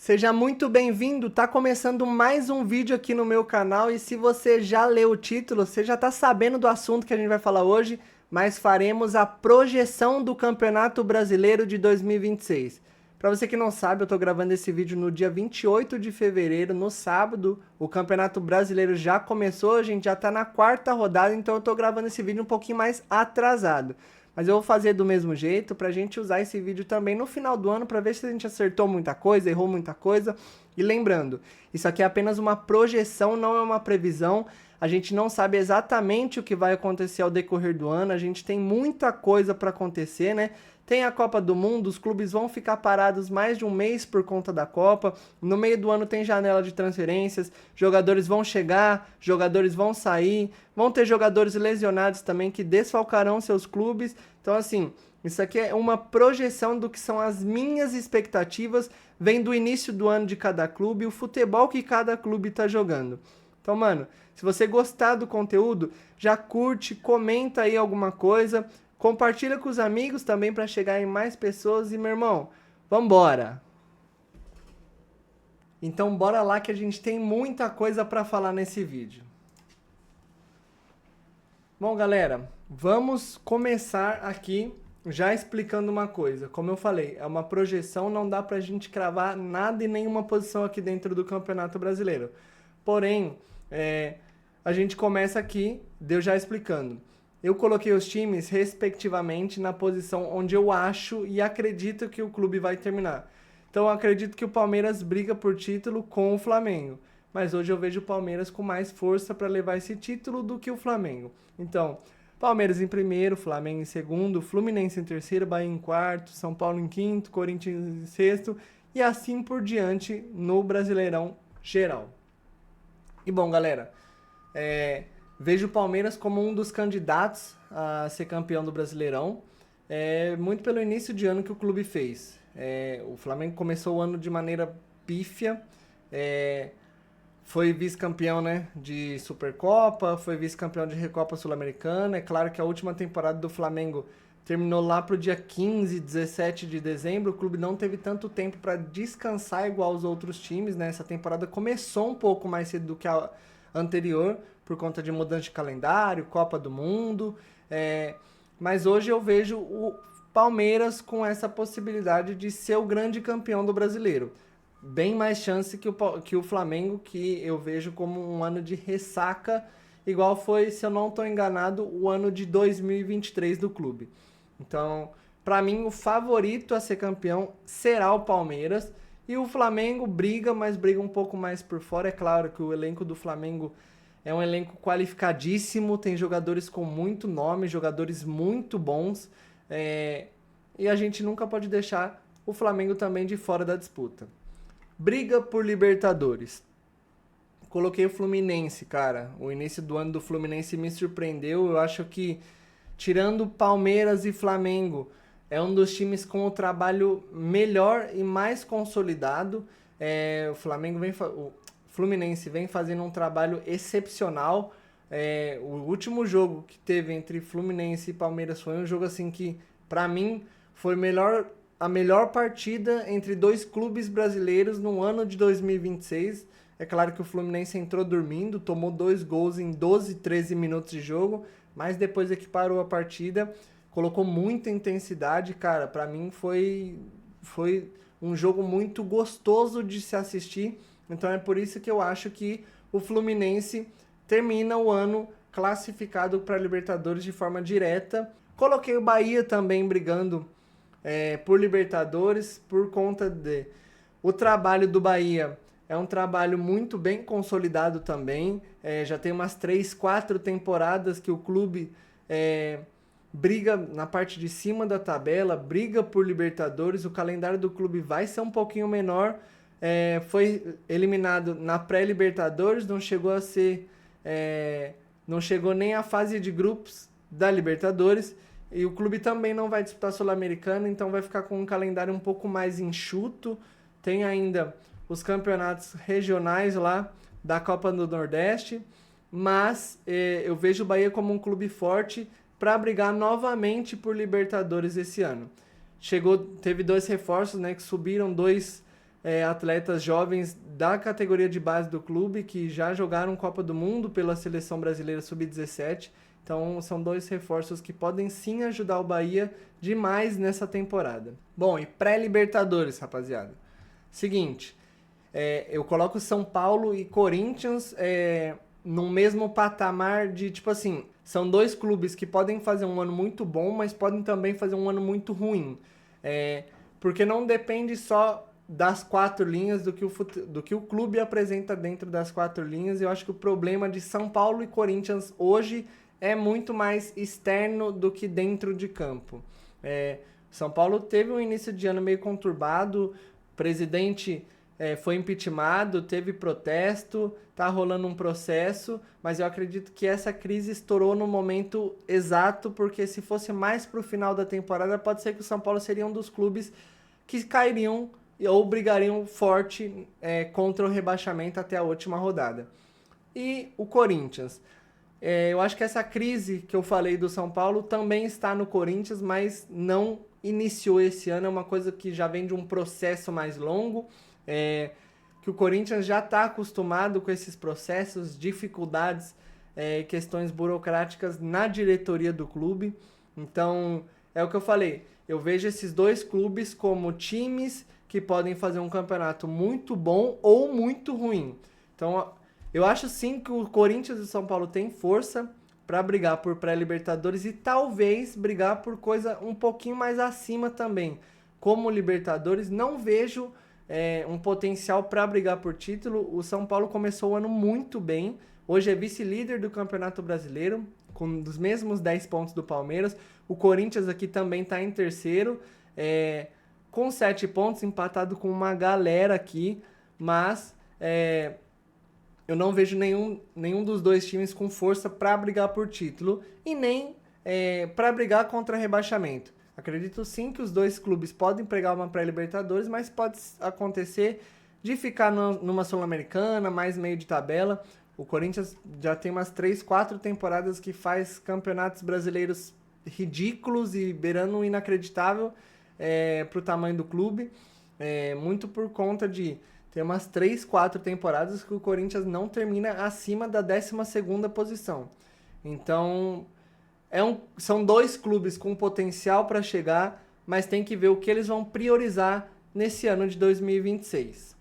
Seja muito bem-vindo, tá começando mais um vídeo aqui no meu canal e se você já leu o título, você já tá sabendo do assunto que a gente vai falar hoje, mas faremos a projeção do Campeonato Brasileiro de 2026. Para você que não sabe, eu tô gravando esse vídeo no dia 28 de fevereiro, no sábado, o Campeonato Brasileiro já começou, a gente já tá na quarta rodada, então eu tô gravando esse vídeo um pouquinho mais atrasado. Mas eu vou fazer do mesmo jeito pra gente usar esse vídeo também no final do ano pra ver se a gente acertou muita coisa, errou muita coisa. E lembrando, isso aqui é apenas uma projeção, não é uma previsão. A gente não sabe exatamente o que vai acontecer ao decorrer do ano, a gente tem muita coisa para acontecer, né? Tem a Copa do Mundo, os clubes vão ficar parados mais de um mês por conta da Copa. No meio do ano tem janela de transferências, jogadores vão chegar, jogadores vão sair, vão ter jogadores lesionados também que desfalcarão seus clubes. Então, assim, isso aqui é uma projeção do que são as minhas expectativas, vem do início do ano de cada clube, o futebol que cada clube está jogando. Então, mano, se você gostar do conteúdo, já curte, comenta aí alguma coisa, compartilha com os amigos também para chegar em mais pessoas e, meu irmão, vambora! Então, bora lá que a gente tem muita coisa para falar nesse vídeo. Bom, galera, vamos começar aqui já explicando uma coisa. Como eu falei, é uma projeção, não dá pra gente cravar nada em nenhuma posição aqui dentro do Campeonato Brasileiro. Porém, a gente começa aqui, deu já explicando. Eu coloquei os times respectivamente na posição onde eu acho e acredito que o clube vai terminar. Então eu acredito que o Palmeiras briga por título com o Flamengo. Mas hoje eu vejo o Palmeiras com mais força para levar esse título do que o Flamengo. Então, Palmeiras em primeiro, Flamengo em segundo, Fluminense em terceiro, Bahia em quarto, São Paulo em quinto, Corinthians em sexto e assim por diante no Brasileirão geral. E bom, galera, vejo o Palmeiras como um dos candidatos a ser campeão do Brasileirão, muito pelo início de ano que o clube fez. O Flamengo começou o ano de maneira pífia, foi vice-campeão, né, de Supercopa, foi vice-campeão de Recopa Sul-Americana. É claro que a última temporada do Flamengo terminou lá pro dia 15, 17 de dezembro. O clube não teve tanto tempo para descansar igual os outros times, né? Essa temporada começou um pouco mais cedo do que a anterior, por conta de mudança de calendário, Copa do Mundo. Mas hoje eu vejo o Palmeiras com essa possibilidade de ser o grande campeão do Brasileiro. Bem mais chance que o Flamengo, que eu vejo como um ano de ressaca, igual foi, se eu não estou enganado, o ano de 2023 do clube. Então, para mim, o favorito a ser campeão será o Palmeiras. E o Flamengo briga, mas briga um pouco mais por fora. É claro que o elenco do Flamengo é um elenco qualificadíssimo, tem jogadores com muito nome, jogadores muito bons. E a gente nunca pode deixar o Flamengo também de fora da disputa. Briga por Libertadores. Coloquei o Fluminense, cara. O início do ano do Fluminense me surpreendeu. Eu acho que, tirando Palmeiras e Flamengo, é um dos times com o trabalho melhor e mais consolidado. O Fluminense vem fazendo um trabalho excepcional. O último jogo que teve entre Fluminense e Palmeiras foi um jogo assim que, pra mim, foi a melhor partida entre dois clubes brasileiros no ano de 2026. É claro que o Fluminense entrou dormindo, tomou 2 gols em 12, 13 minutos de jogo, mas depois é que parou a partida, colocou muita intensidade, cara. Pra mim foi um jogo muito gostoso de se assistir. Então é por isso que eu acho que o Fluminense termina o ano classificado para Libertadores de forma direta. Coloquei o Bahia também brigando por Libertadores, por conta de... O trabalho do Bahia é um trabalho muito bem consolidado também. Já tem umas 3, 4 temporadas que o clube briga na parte de cima da tabela, briga por Libertadores. O calendário do clube vai ser um pouquinho menor. Foi eliminado na pré-Libertadores, não chegou a ser... não chegou nem à fase de grupos da Libertadores. E o clube também não vai disputar Sul-Americana, então vai ficar com um calendário um pouco mais enxuto. Tem ainda os campeonatos regionais lá da Copa do Nordeste, mas eu vejo o Bahia como um clube forte para brigar novamente por Libertadores esse ano. Teve 2 reforços, né, que subiram, 2 atletas jovens da categoria de base do clube que já jogaram Copa do Mundo pela Seleção Brasileira Sub-17. Então, são 2 reforços que podem sim ajudar o Bahia demais nessa temporada. Bom, e pré-Libertadores, rapaziada. Seguinte, eu coloco São Paulo e Corinthians no mesmo patamar de, tipo assim, são 2 clubes que podem fazer um ano muito bom, mas podem também fazer um ano muito ruim. Porque não depende só das 4 linhas do que o clube apresenta dentro das 4 linhas. Eu acho que o problema de São Paulo e Corinthians hoje é muito mais externo do que dentro de campo. São Paulo teve um início de ano meio conturbado, o presidente foi impeachmentado, teve protesto, tá rolando um processo, mas eu acredito que essa crise estourou no momento exato, porque se fosse mais pro final da temporada, pode ser que o São Paulo seria um dos clubes que cairiam ou brigariam forte contra o rebaixamento até a última rodada. E o Corinthians. Eu acho que essa crise que eu falei do São Paulo também está no Corinthians, mas não iniciou esse ano. É uma coisa que já vem de um processo mais longo, que o Corinthians já está acostumado com esses processos, dificuldades, questões burocráticas na diretoria do clube. Então, é o que eu falei. Eu vejo esses 2 clubes como times que podem fazer um campeonato muito bom ou muito ruim. Então, eu acho sim que o Corinthians e o São Paulo têm força para brigar por pré-Libertadores e talvez brigar por coisa um pouquinho mais acima também. Como Libertadores, não vejo um potencial para brigar por título. O São Paulo começou o ano muito bem. Hoje é vice-líder do Campeonato Brasileiro, com os mesmos 10 pontos do Palmeiras. O Corinthians aqui também está em terceiro, com 7 pontos, empatado com uma galera aqui, mas eu não vejo nenhum dos 2 times com força para brigar por título e nem para brigar contra rebaixamento. Acredito sim que os 2 clubes podem pegar uma pré-Libertadores, mas pode acontecer de ficar numa Sul-Americana, mais meio de tabela. O Corinthians já tem umas 3, 4 temporadas que faz campeonatos brasileiros ridículos e beirando o inacreditável para o tamanho do clube. Muito por conta de ter umas 3, 4 temporadas que o Corinthians não termina acima da 12ª posição. Então, são 2 clubes com potencial para chegar, mas tem que ver o que eles vão priorizar nesse ano de 2026.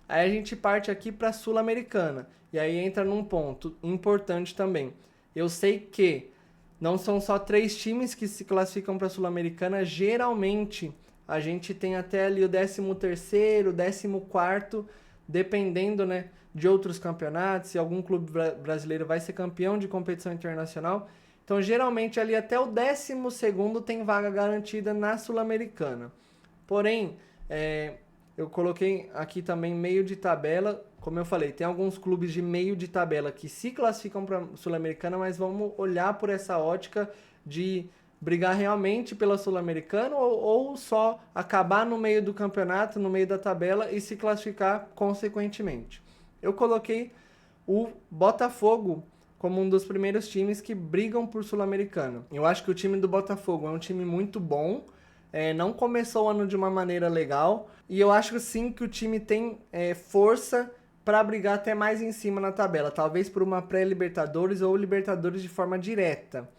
Aí a gente parte aqui para a Sul-Americana, e aí entra num ponto importante também. Eu sei que não são só 3 times que se classificam para a Sul-Americana, geralmente a gente tem até ali o 13º, 14º, dependendo, né, de outros campeonatos, se algum clube brasileiro vai ser campeão de competição internacional. Então, geralmente, ali até o 12º tem vaga garantida na Sul-Americana. Porém, eu coloquei aqui também meio de tabela. Como eu falei, tem alguns clubes de meio de tabela que se classificam para a Sul-Americana, mas vamos olhar por essa ótica de brigar realmente pela Sul-Americana ou só acabar no meio do campeonato, no meio da tabela e se classificar consequentemente. Eu coloquei o Botafogo como um dos primeiros times que brigam por Sul-Americana. Eu acho que o time do Botafogo é um time muito bom, não começou o ano de uma maneira legal, e eu acho sim que o time tem força para brigar até mais em cima na tabela, talvez por uma pré-Libertadores ou Libertadores de forma direta.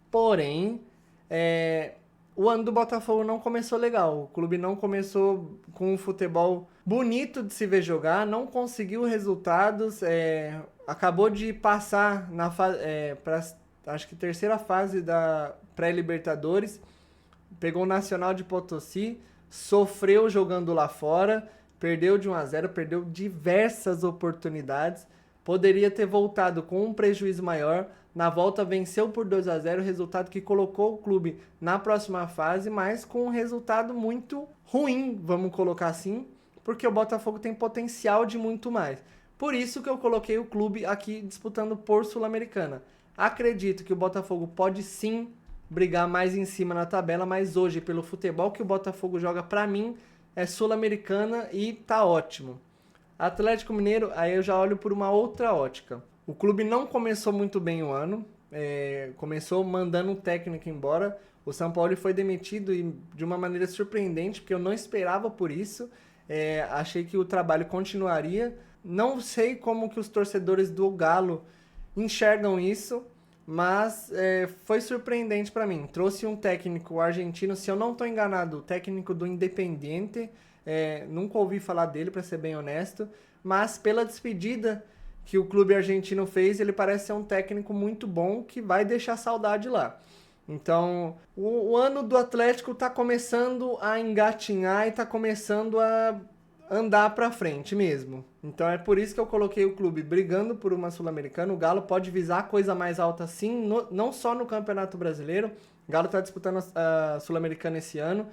Porém, o ano do Botafogo não começou legal. O clube não começou com um futebol bonito de se ver jogar, não conseguiu resultados, acabou de passar para acho que 3ª fase da pré-Libertadores, pegou o Nacional de Potosí, sofreu jogando lá fora, perdeu de 1-0, perdeu diversas oportunidades, poderia ter voltado com um prejuízo maior. Na volta venceu por 2-0, resultado que colocou o clube na próxima fase, mas com um resultado muito ruim, vamos colocar assim, porque o Botafogo tem potencial de muito mais. Por isso que eu coloquei o clube aqui disputando por Sul-Americana. Acredito que o Botafogo pode sim brigar mais em cima na tabela, mas hoje, pelo futebol que o Botafogo joga, pra mim, é Sul-Americana e tá ótimo. Atlético Mineiro, aí eu já olho por uma outra ótica. O clube não começou muito bem o ano, começou mandando um técnico embora. O São Paulo foi demitido de uma maneira surpreendente, porque eu não esperava por isso. Achei que o trabalho continuaria. Não sei como que os torcedores do Galo enxergam isso, mas foi surpreendente para mim. Trouxe um técnico argentino, se eu não estou enganado, o técnico do Independiente. Nunca ouvi falar dele, para ser bem honesto, mas pela despedida que o clube argentino fez, ele parece ser um técnico muito bom que vai deixar saudade lá. Então, o ano do Atlético está começando a engatinhar e está começando a andar para frente mesmo. Então é por isso que eu coloquei o clube brigando por uma Sul-Americana. O Galo pode visar coisa mais alta sim, não só no Campeonato Brasileiro. O Galo está disputando a Sul-Americana esse ano.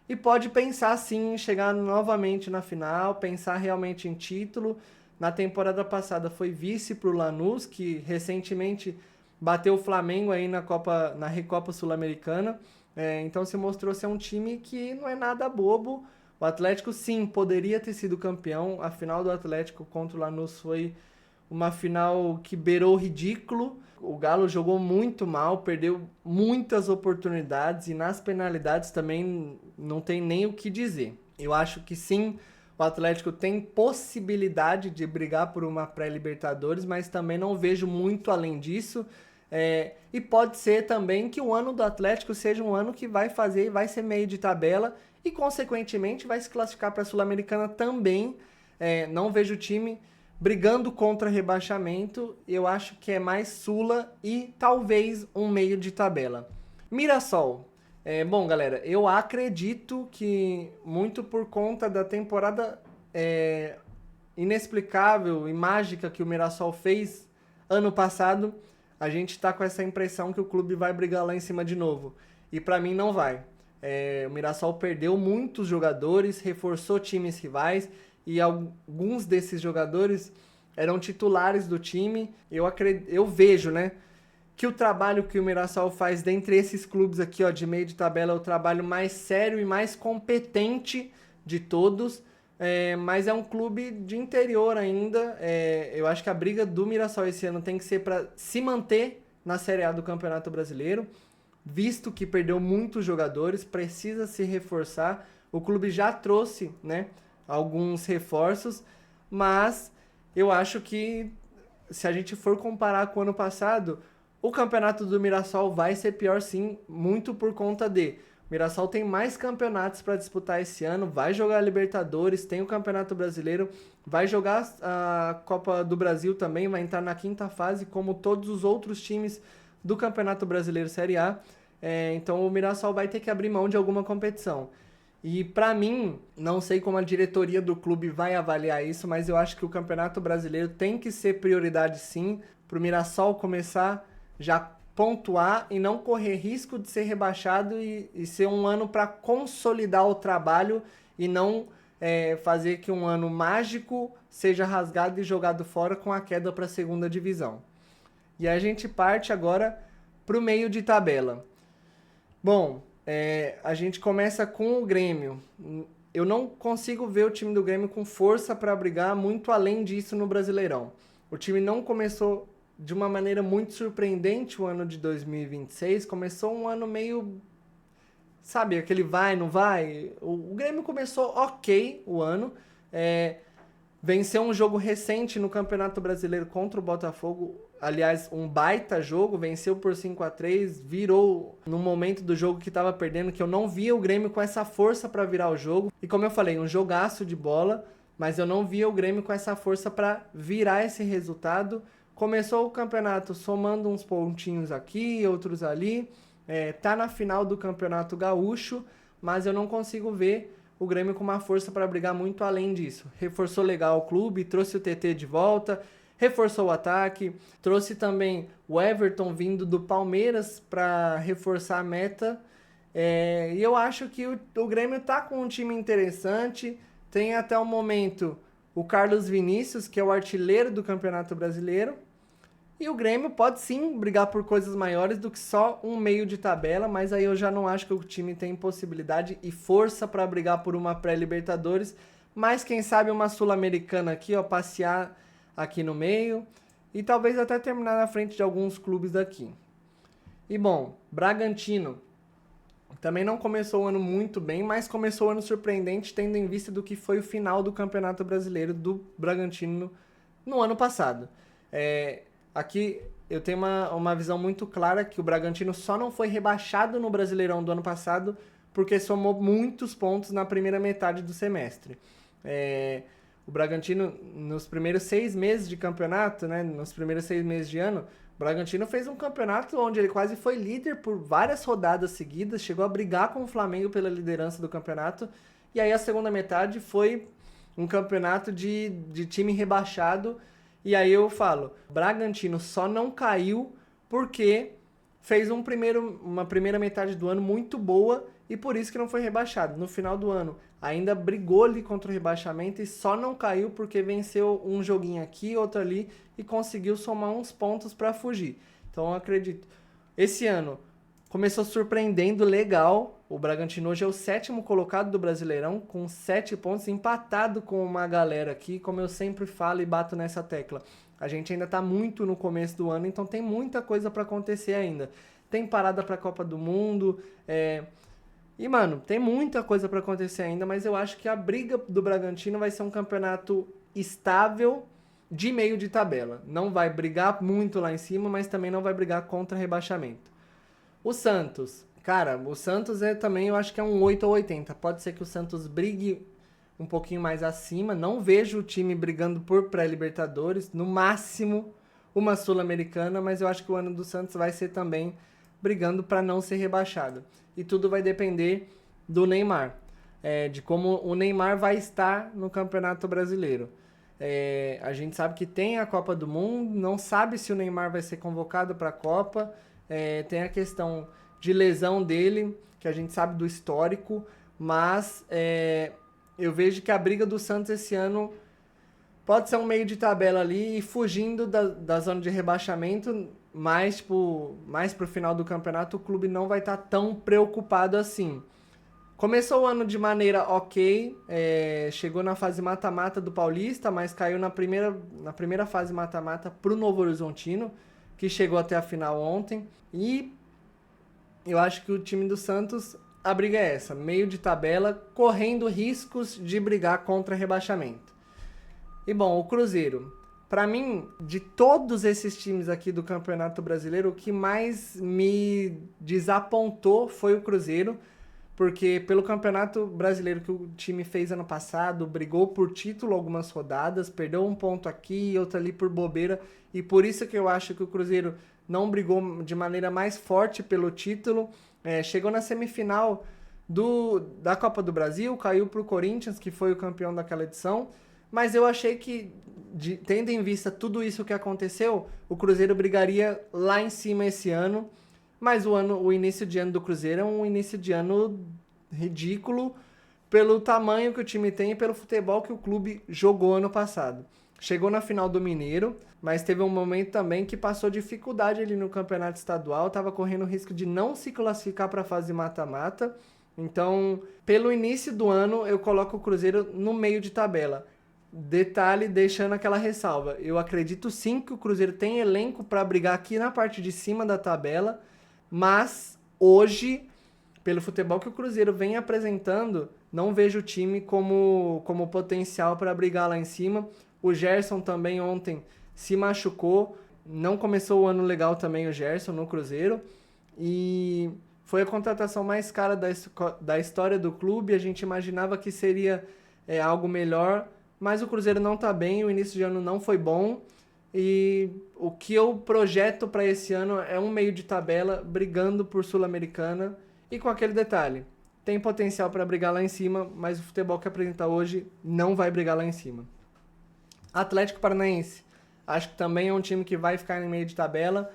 E pode pensar sim em chegar novamente na final, pensar realmente em título. Na temporada passada foi vice para o Lanús, que recentemente bateu o Flamengo aí na Recopa Sul-Americana. Então se mostrou ser um time que não é nada bobo. O Atlético, sim, poderia ter sido campeão. A final do Atlético contra o Lanús foi uma final que beirou o ridículo. O Galo jogou muito mal, perdeu muitas oportunidades e nas penalidades também não tem nem o que dizer. Eu acho que sim, o Atlético tem possibilidade de brigar por uma pré-Libertadores, mas também não vejo muito além disso. E pode ser também que o ano do Atlético seja um ano que vai ser meio de tabela e, consequentemente, vai se classificar para a Sul-Americana também. Não vejo o time brigando contra rebaixamento. Eu acho que é mais Sula e talvez um meio de tabela. Mirassol. Bom, galera, eu acredito que muito por conta da temporada inexplicável e mágica que o Mirassol fez ano passado, a gente está com essa impressão que o clube vai brigar lá em cima de novo. E para mim não vai. O Mirassol perdeu muitos jogadores, reforçou times rivais e alguns desses jogadores eram titulares do time. Eu vejo, né, que o trabalho que o Mirassol faz dentre esses clubes aqui, ó, de meio de tabela, é o trabalho mais sério e mais competente de todos. Mas é um clube de interior ainda. Eu acho que a briga do Mirassol esse ano tem que ser para se manter na Série A do Campeonato Brasileiro, visto que perdeu muitos jogadores, precisa se reforçar. O clube já trouxe, né, alguns reforços, mas eu acho que se a gente for comparar com o ano passado, o campeonato do Mirassol vai ser pior sim, muito por conta de o Mirassol tem mais campeonatos para disputar esse ano, vai jogar a Libertadores, tem o Campeonato Brasileiro, vai jogar a Copa do Brasil também, vai entrar na quinta fase, como todos os outros times do Campeonato Brasileiro Série A. Então o Mirassol vai ter que abrir mão de alguma competição. E para mim, não sei como a diretoria do clube vai avaliar isso, mas eu acho que o Campeonato Brasileiro tem que ser prioridade sim, para o Mirassol começar já pontuar e não correr risco de ser rebaixado e ser um ano para consolidar o trabalho e não fazer que um ano mágico seja rasgado e jogado fora com a queda para a segunda divisão. E a gente parte agora para o meio de tabela. Bom, a gente começa com o Grêmio. Eu não consigo ver o time do Grêmio com força para brigar muito além disso no Brasileirão. O time não começou de uma maneira muito surpreendente o ano de 2026. Começou um ano meio, sabe, aquele vai, não vai. O Grêmio começou ok o ano. Venceu um jogo recente no Campeonato Brasileiro contra o Botafogo. Aliás, um baita jogo, venceu por 5-3, virou no momento do jogo que estava perdendo, que eu não via o Grêmio com essa força para virar o jogo. E como eu falei, um jogaço de bola, mas eu não via o Grêmio com essa força para virar esse resultado. Começou o campeonato somando uns pontinhos aqui, outros ali. Tá na final do Campeonato Gaúcho, mas eu não consigo ver o Grêmio com uma força para brigar muito além disso. Reforçou legal o clube, trouxe o TT de volta, reforçou o ataque, trouxe também o Everton vindo do Palmeiras para reforçar a meta. E eu acho que o Grêmio tá com um time interessante. Tem até o momento o Carlos Vinícius, que é o artilheiro do Campeonato Brasileiro. E o Grêmio pode sim brigar por coisas maiores do que só um meio de tabela, mas aí eu já não acho que o time tem possibilidade e força para brigar por uma pré-Libertadores. Mas quem sabe uma Sul-Americana aqui, ó, passear aqui no meio e talvez até terminar na frente de alguns clubes daqui. E bom, Bragantino. Também não começou o ano muito bem, mas começou o ano surpreendente, tendo em vista do que foi o final do Campeonato Brasileiro do Bragantino no ano passado. Aqui eu tenho uma visão muito clara que o Bragantino só não foi rebaixado no Brasileirão do ano passado porque somou muitos pontos na primeira metade do semestre. O Bragantino, nos primeiros 6 meses de campeonato, né, nos primeiros 6 meses de ano, o Bragantino fez um campeonato onde ele quase foi líder por várias rodadas seguidas, chegou a brigar com o Flamengo pela liderança do campeonato, e aí a segunda metade foi um campeonato de time rebaixado, e aí eu falo, Bragantino só não caiu porque fez uma primeira metade do ano muito boa e por isso que não foi rebaixado. No final do ano ainda brigou ali contra o rebaixamento e só não caiu porque venceu um joguinho aqui, outro ali e conseguiu somar uns pontos para fugir. Então eu acredito. Esse ano começou surpreendendo legal. O Bragantino hoje é o 7º colocado do Brasileirão com 7 pontos, empatado com uma galera aqui, como eu sempre falo e bato nessa tecla. A gente ainda está muito no começo do ano, então tem muita coisa para acontecer ainda. Tem parada para a Copa do Mundo, E, mano, tem muita coisa para acontecer ainda, mas eu acho que a briga do Bragantino vai ser um campeonato estável de meio de tabela. Não vai brigar muito lá em cima, mas também não vai brigar contra rebaixamento. O Santos. Cara, o Santos também, eu acho que é um 8 ou 80. Pode ser que o Santos brigue um pouquinho mais acima. Não vejo o time brigando por pré-Libertadores. No máximo, uma Sul-Americana, mas eu acho que o ano do Santos vai ser também brigando para não ser rebaixado. E tudo vai depender do Neymar, de como o Neymar vai estar no Campeonato Brasileiro. A gente sabe que tem a Copa do Mundo, não sabe se o Neymar vai ser convocado para a Copa, tem a questão de lesão dele, que a gente sabe do histórico, mas eu vejo que a briga do Santos esse ano pode ser um meio de tabela ali e fugindo da zona de rebaixamento, mais pro final do campeonato o clube não vai estar tão preocupado assim. Começou o ano de maneira ok, chegou na fase mata-mata do Paulista, mas caiu na primeira fase mata-mata pro Novo Horizontino, que chegou até a final ontem. E eu acho que o time do Santos, a briga é essa, meio de tabela, correndo riscos de brigar contra rebaixamento. E bom, o Cruzeiro. Para mim, de todos esses times aqui do Campeonato Brasileiro, o que mais me desapontou foi o Cruzeiro, porque pelo Campeonato Brasileiro que o time fez ano passado, brigou por título algumas rodadas, perdeu um ponto aqui e outro ali por bobeira, e por isso que eu acho que o Cruzeiro não brigou de maneira mais forte pelo título. Chegou na semifinal da Copa do Brasil, caiu para o Corinthians, que foi o campeão daquela edição, mas eu achei que, tendo em vista tudo isso que aconteceu, o Cruzeiro brigaria lá em cima esse ano. Mas o início de ano do Cruzeiro é um início de ano ridículo pelo tamanho que o time tem e pelo futebol que o clube jogou ano passado. Chegou na final do Mineiro, mas teve um momento também que passou dificuldade ali no campeonato estadual, estava correndo o risco de não se classificar para a fase mata-mata. Então, pelo início do ano, eu coloco o Cruzeiro no meio de tabela. Detalhe, deixando aquela ressalva. Eu acredito sim que o Cruzeiro tem elenco para brigar aqui na parte de cima da tabela, mas hoje, pelo futebol que o Cruzeiro vem apresentando, não vejo o time como potencial para brigar lá em cima. O Gerson também ontem se machucou, não começou o ano legal também o Gerson no Cruzeiro, e foi a contratação mais cara da história do clube. A gente imaginava que seria algo melhor, mas o Cruzeiro não está bem, o início de ano não foi bom, e o que eu projeto para esse ano é um meio de tabela brigando por Sul-Americana, e com aquele detalhe, tem potencial para brigar lá em cima, mas o futebol que apresenta hoje não vai brigar lá em cima. Atlético Paranaense, acho que também é um time que vai ficar em meio de tabela,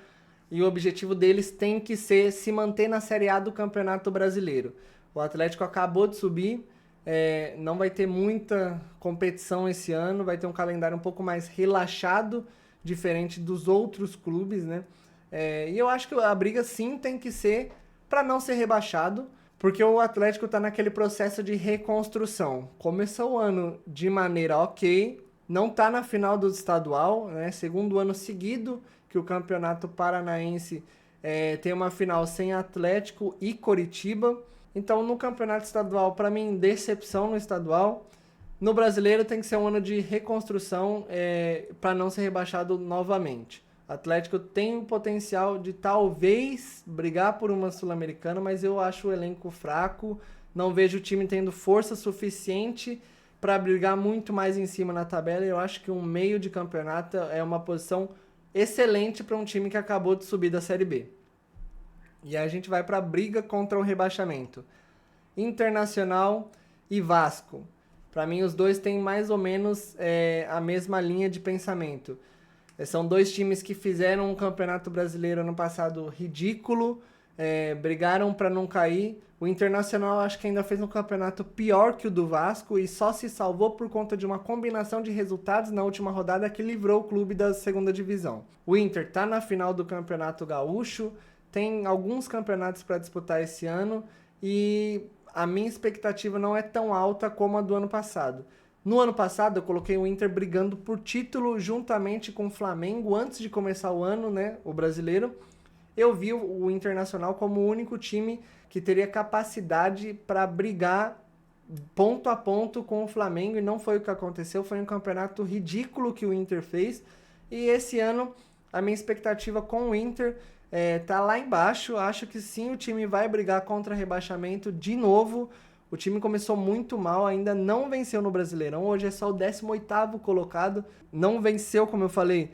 e o objetivo deles tem que ser se manter na Série A do Campeonato Brasileiro. O Atlético acabou de subir, não vai ter muita competição esse ano, vai ter um calendário um pouco mais relaxado, diferente dos outros clubes, né? E eu acho que a briga sim tem que ser para não ser rebaixado, porque o Atlético está naquele processo de reconstrução. Começou o ano de maneira ok, não está na final do estadual, né? Segundo ano seguido que o Campeonato Paranaense tem uma final sem Atlético e Coritiba. Então, no campeonato estadual, para mim, decepção no estadual. No brasileiro tem que ser um ano de reconstrução para não ser rebaixado novamente. O Atlético tem o potencial de talvez brigar por uma Sul-Americana, mas eu acho o elenco fraco. Não vejo o time tendo força suficiente para brigar muito mais em cima na tabela. Eu acho que um meio de campeonato é uma posição excelente para um time que acabou de subir da Série B. E aí a gente vai para a briga contra o rebaixamento. Internacional e Vasco. Para mim, os dois têm mais ou menos a mesma linha de pensamento. São dois times que fizeram um campeonato brasileiro ano passado ridículo, brigaram para não cair. O Internacional acho que ainda fez um campeonato pior que o do Vasco e só se salvou por conta de uma combinação de resultados na última rodada que livrou o clube da segunda divisão. O Inter está na final do Campeonato Gaúcho, tem alguns campeonatos para disputar esse ano e a minha expectativa não é tão alta como a do ano passado. No ano passado eu coloquei o Inter brigando por título juntamente com o Flamengo antes de começar o ano, né, o brasileiro. Eu vi o Internacional como o único time que teria capacidade para brigar ponto a ponto com o Flamengo e não foi o que aconteceu, foi um campeonato ridículo que o Inter fez e esse ano a minha expectativa com o Inter tá lá embaixo. Acho que sim, o time vai brigar contra rebaixamento de novo. O time começou muito mal, ainda não venceu no Brasileirão, hoje é só o 18º colocado, não venceu, como eu falei,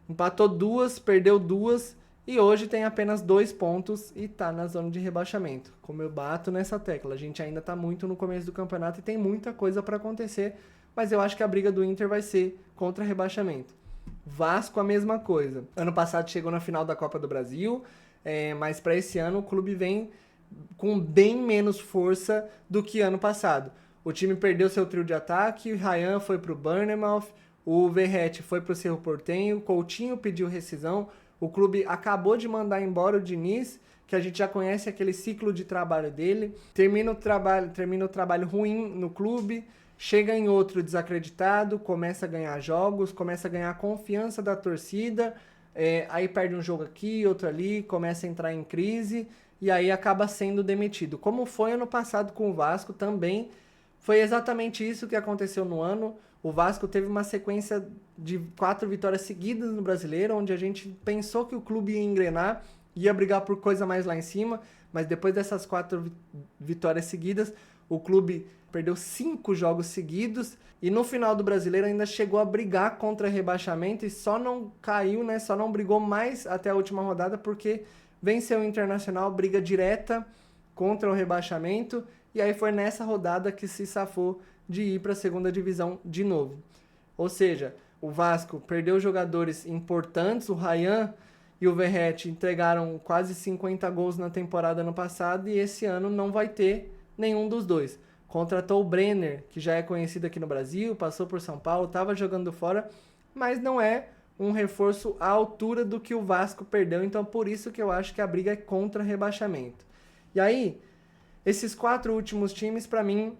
empatou 2, perdeu 2 e hoje tem apenas 2 pontos e tá na zona de rebaixamento. Como eu bato nessa tecla, a gente ainda tá muito no começo do campeonato e tem muita coisa para acontecer, mas eu acho que a briga do Inter vai ser contra rebaixamento. Vasco a mesma coisa. Ano passado chegou na final da Copa do Brasil, mas para esse ano o clube vem com bem menos força do que ano passado. O time perdeu seu trio de ataque, o Ryan foi para o Bournemouth, o Verratti foi para o Cerro Porteño, o Coutinho pediu rescisão, o clube acabou de mandar embora o Diniz, que a gente já conhece aquele ciclo de trabalho dele, termina o trabalho ruim no clube, chega em outro desacreditado, começa a ganhar jogos, começa a ganhar a confiança da torcida, aí perde um jogo aqui, outro ali, começa a entrar em crise e aí acaba sendo demitido. Como foi ano passado com o Vasco também, foi exatamente isso que aconteceu no ano. O Vasco teve uma sequência de 4 vitórias seguidas no Brasileiro, onde a gente pensou que o clube ia engrenar, ia brigar por coisa mais lá em cima, mas depois dessas 4 vitórias seguidas, o clube perdeu 5 jogos seguidos e no final do Brasileiro ainda chegou a brigar contra rebaixamento e só não caiu, né? Só não brigou mais até a última rodada porque venceu o Internacional, briga direta contra o rebaixamento e aí foi nessa rodada que se safou de ir para a segunda divisão de novo. Ou seja, o Vasco perdeu jogadores importantes, o Ryan e o Verratti entregaram quase 50 gols na temporada ano passado e esse ano não vai ter nenhum dos dois. Contratou o Brenner, que já é conhecido aqui no Brasil, passou por São Paulo, estava jogando fora, mas não é um reforço à altura do que o Vasco perdeu, então por isso que eu acho que a briga é contra rebaixamento. E aí, esses 4 últimos times, para mim,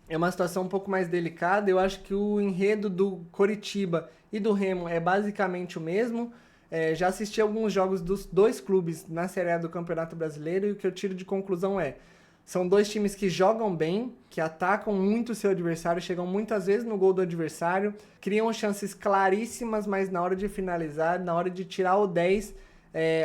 é uma situação um pouco mais delicada. Eu acho que o enredo do Coritiba e do Remo é basicamente o mesmo. Já assisti alguns jogos dos 2 clubes na Série A do Campeonato Brasileiro e o que eu tiro de conclusão são 2 times que jogam bem, que atacam muito o seu adversário, chegam muitas vezes no gol do adversário, criam chances claríssimas, mas na hora de finalizar, na hora de tirar o 10,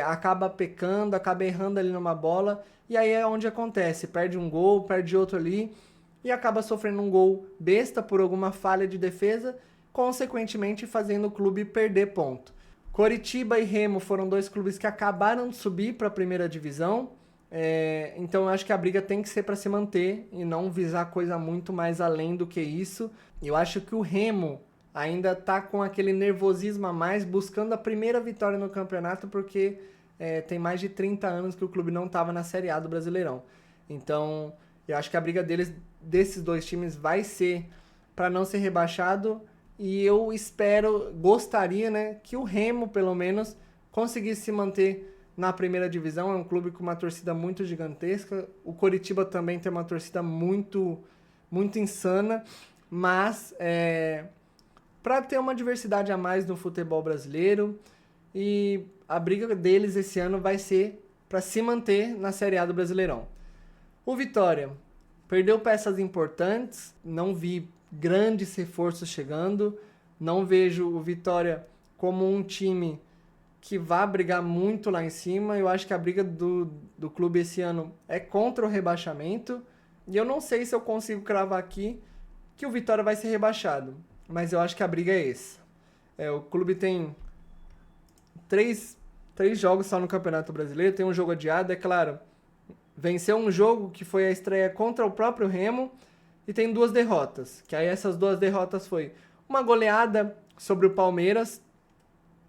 acaba pecando, acaba errando ali numa bola, e aí é onde acontece, perde um gol, perde outro ali, e acaba sofrendo um gol besta por alguma falha de defesa, consequentemente fazendo o clube perder ponto. Coritiba e Remo foram 2 clubes que acabaram de subir para a primeira divisão, então eu acho que a briga tem que ser para se manter e não visar coisa muito mais além do que isso. Eu acho que o Remo ainda está com aquele nervosismo a mais, buscando a primeira vitória no campeonato, porque tem mais de 30 anos que o clube não estava na Série A do Brasileirão. Então eu acho que a briga desses 2 times vai ser para não ser rebaixado e eu gostaria, né, que o Remo pelo menos conseguisse se manter na primeira divisão. É um clube com uma torcida muito gigantesca. O Coritiba também tem uma torcida muito, muito insana, mas para ter uma diversidade a mais no futebol brasileiro, e a briga deles esse ano vai ser para se manter na Série A do Brasileirão. O Vitória perdeu peças importantes, não vi grandes reforços chegando, não vejo o Vitória como um time que vá brigar muito lá em cima. Eu acho que a briga do clube esse ano é contra o rebaixamento, e eu não sei se eu consigo cravar aqui que o Vitória vai ser rebaixado, mas eu acho que a briga é essa. O clube tem três jogos só no Campeonato Brasileiro, tem um jogo adiado, é claro. Venceu um jogo que foi a estreia contra o próprio Remo e tem 2 derrotas. Que aí essas 2 derrotas foi uma goleada sobre o Palmeiras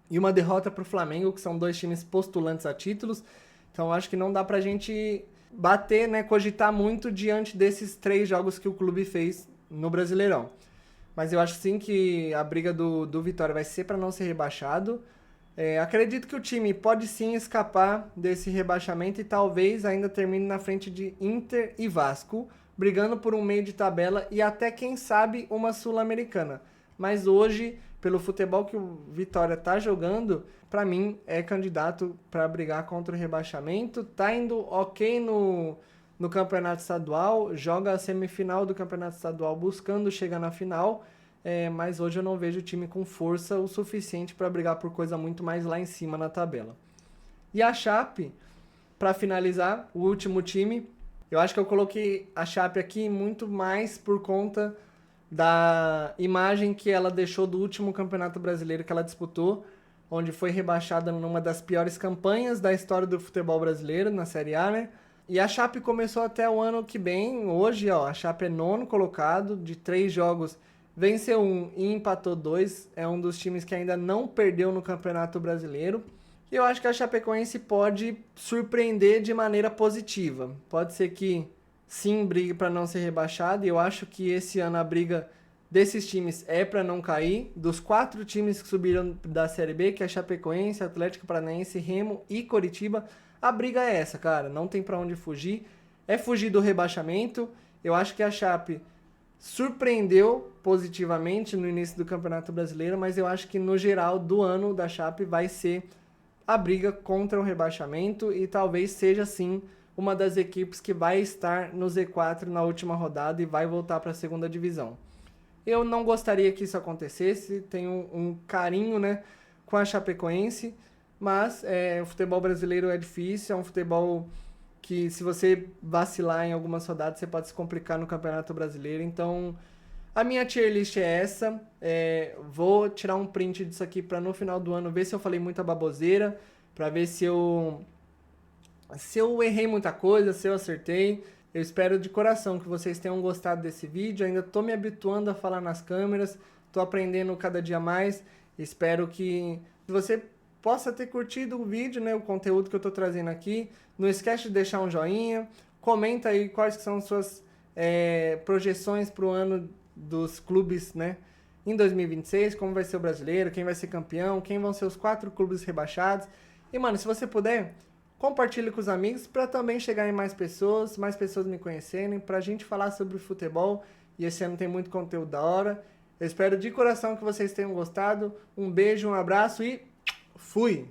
e uma derrota para o Flamengo, que são 2 times postulantes a títulos. Então acho que não dá pra gente bater, né, cogitar muito diante desses 3 jogos que o clube fez no Brasileirão. Mas eu acho sim que a briga do Vitória vai ser para não ser rebaixado. Acredito que o time pode sim escapar desse rebaixamento e talvez ainda termine na frente de Inter e Vasco, brigando por um meio de tabela e até, quem sabe, uma Sul-Americana. Mas hoje, pelo futebol que o Vitória está jogando, para mim é candidato para brigar contra o rebaixamento. Tá indo ok no Campeonato Estadual, joga a semifinal do Campeonato Estadual buscando chegar na final. Mas hoje eu não vejo o time com força o suficiente para brigar por coisa muito mais lá em cima na tabela. E a Chape, para finalizar, o último time, eu acho que eu coloquei a Chape aqui muito mais por conta da imagem que ela deixou do último Campeonato Brasileiro que ela disputou, onde foi rebaixada numa das piores campanhas da história do futebol brasileiro, na Série A, né? E a Chape começou até o ano que bem. Hoje, a Chape é 9º colocado, de 3 jogos venceu 1 e empatou 2. É um dos times que ainda não perdeu no Campeonato Brasileiro. E eu acho que a Chapecoense pode surpreender de maneira positiva. Pode ser que sim brigue para não ser rebaixado. E eu acho que esse ano a briga desses times é para não cair. Dos 4 times que subiram da Série B, que é Chapecoense, Atlético Paranaense, Remo e Coritiba, a briga é essa, cara. Não tem para onde fugir. É fugir do rebaixamento. Eu acho que a Chape surpreendeu positivamente no início do Campeonato Brasileiro, mas eu acho que no geral do ano da Chape vai ser a briga contra o rebaixamento e talvez seja sim uma das equipes que vai estar no Z4 na última rodada e vai voltar para a segunda divisão. Eu não gostaria que isso acontecesse, tenho um carinho, né, com a Chapecoense, mas o futebol brasileiro é difícil, é um futebol que se você vacilar em algumas rodadas, você pode se complicar no Campeonato Brasileiro. Então, a minha tier list é essa. Vou tirar um print disso aqui para no final do ano ver se eu falei muita baboseira, para ver se eu errei muita coisa, se eu acertei. Eu espero de coração que vocês tenham gostado desse vídeo. Ainda estou me habituando a falar nas câmeras, estou aprendendo cada dia mais. Espero que você possa ter curtido o vídeo, né, o conteúdo que eu estou trazendo aqui. Não esquece de deixar um joinha, comenta aí quais são suas projeções para o ano dos clubes, né, em 2026, como vai ser o brasileiro, quem vai ser campeão, quem vão ser os 4 clubes rebaixados. E, mano, se você puder, compartilhe com os amigos para também chegar em mais pessoas me conhecerem, para a gente falar sobre futebol. E esse ano tem muito conteúdo da hora. Eu espero de coração que vocês tenham gostado. Um beijo, um abraço e fui!